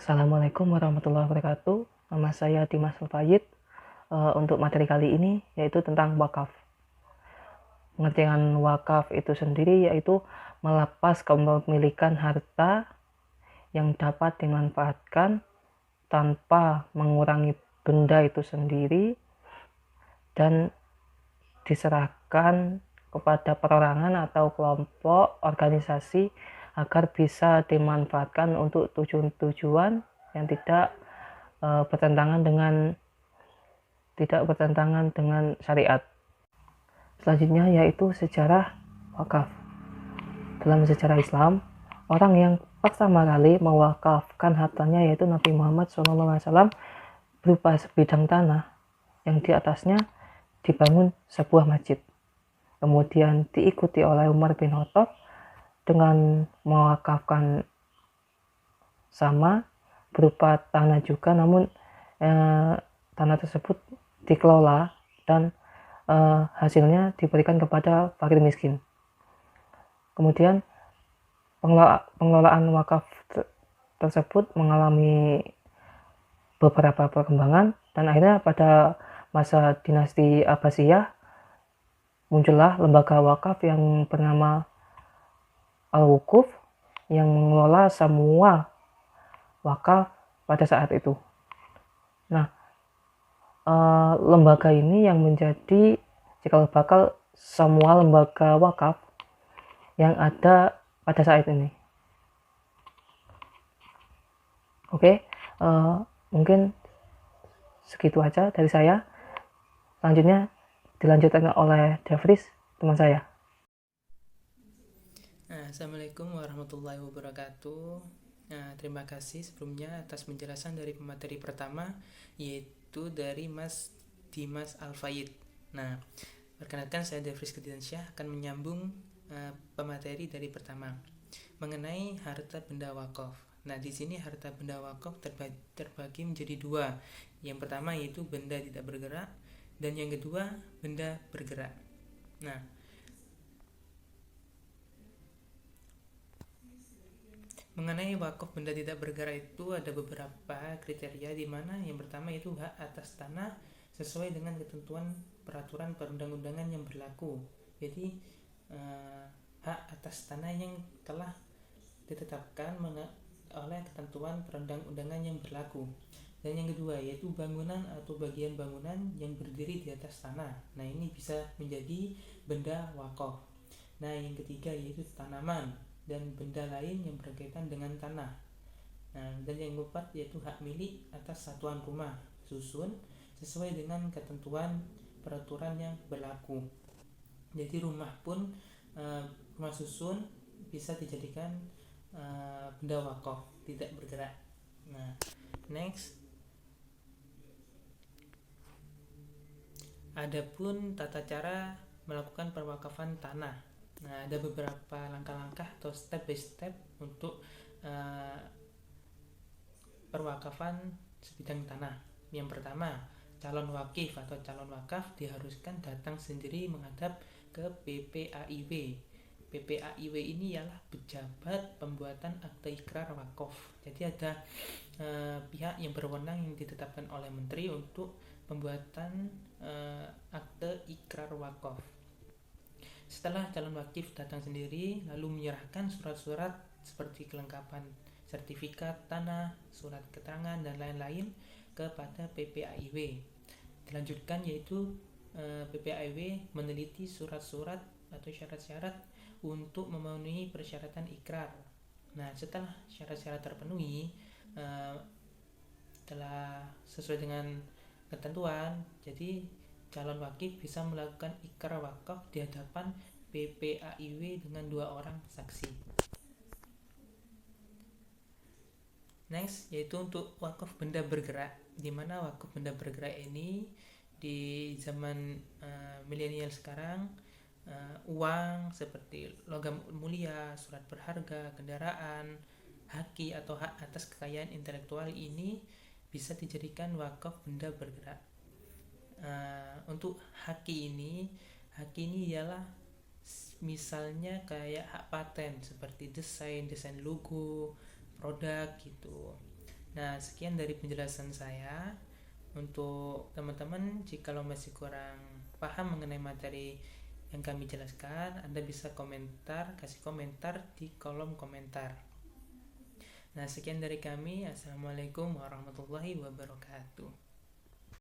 Assalamualaikum warahmatullahi wabarakatuh. Nama saya Dimas Al-Fayyid. Untuk materi kali ini yaitu tentang wakaf. Pengertian wakaf itu sendiri yaitu melepas kepemilikan harta yang dapat dimanfaatkan tanpa mengurangi benda itu sendiri dan diserahkan kepada perorangan atau kelompok organisasi agar bisa dimanfaatkan untuk tujuan-tujuan yang tidak bertentangan dengan syariat. Selanjutnya yaitu sejarah wakaf. Dalam sejarah Islam, orang yang pertama kali mewakafkan hartanya yaitu Nabi Muhammad SAW berupa sebidang tanah yang di atasnya dibangun sebuah masjid. Kemudian diikuti oleh Umar bin Khattab dengan mewakafkan sama berupa tanah juga, namun tanah tersebut dikelola dan hasilnya diberikan kepada fakir miskin. Kemudian pengelolaan wakaf tersebut mengalami beberapa perkembangan dan akhirnya pada masa dinasti Abbasiyah muncullah lembaga wakaf yang bernama Al-Wukuf yang mengelola semua wakaf pada saat itu. Nah, lembaga ini yang menjadi cikal bakal semua lembaga wakaf yang ada pada saat ini. Oke, mungkin segitu aja dari saya. Selanjutnya dilanjutkan oleh Devris, teman saya. Assalamualaikum warahmatullahi wabarakatuh. Terima kasih sebelumnya atas penjelasan dari pemateri pertama, yaitu dari Mas Dimas Al-Fayyid. Perkenalkan, saya Devris Kediansyah akan menyambung pemateri dari pertama mengenai harta benda wakaf. Di sini harta benda wakaf terbagi menjadi dua. Yang pertama yaitu benda tidak bergerak, dan yang kedua benda bergerak. Mengenai wakaf benda tidak bergerak itu ada beberapa kriteria, di mana yang pertama itu hak atas tanah sesuai dengan ketentuan peraturan perundang-undangan yang berlaku. Jadi hak atas tanah yang telah ditetapkan oleh ketentuan perundang-undangan yang berlaku. Dan yang kedua yaitu bangunan atau bagian bangunan yang berdiri di atas tanah. Ini bisa menjadi benda wakaf. Yang ketiga yaitu tanaman dan benda lain yang berkaitan dengan tanah. Dan yang keempat yaitu hak milik atas satuan rumah susun sesuai dengan ketentuan peraturan yang berlaku. Jadi rumah susun bisa dijadikan benda wakaf tidak bergerak. Next, adapun tata cara melakukan perwakafan tanah. Ada beberapa langkah-langkah atau step by step untuk perwakafan sebidang tanah. Yang pertama, calon wakif atau calon wakaf diharuskan datang sendiri menghadap ke PPAIW. PPAIW ini ialah pejabat pembuatan akte ikrar wakaf. Jadi ada pihak yang berwenang yang ditetapkan oleh menteri untuk pembuatan akte ikrar wakaf. Setelah calon wakif datang sendiri, lalu menyerahkan surat-surat seperti kelengkapan sertifikat tanah, surat keterangan, dan lain-lain kepada PPAIW. Dilanjutkan yaitu PPAIW meneliti surat-surat atau syarat-syarat untuk memenuhi persyaratan ikrar. Setelah syarat-syarat terpenuhi, telah sesuai dengan ketentuan, jadi calon wakif bisa melakukan ikrar wakaf di hadapan PPAIW dengan 2 orang saksi. Next, yaitu untuk wakaf benda bergerak, di mana wakaf benda bergerak ini di zaman milenial sekarang, uang seperti logam mulia, surat berharga, kendaraan, haki atau hak atas kekayaan intelektual ini bisa dijadikan wakaf benda bergerak. Untuk haki ini ialah misalnya kayak hak paten seperti desain logo, produk gitu. Nah, sekian dari penjelasan saya. Untuk teman-teman, jika masih kurang paham mengenai materi yang kami jelaskan, Anda bisa kasih komentar di kolom komentar. Nah, sekian dari kami. Assalamualaikum warahmatullahi wabarakatuh.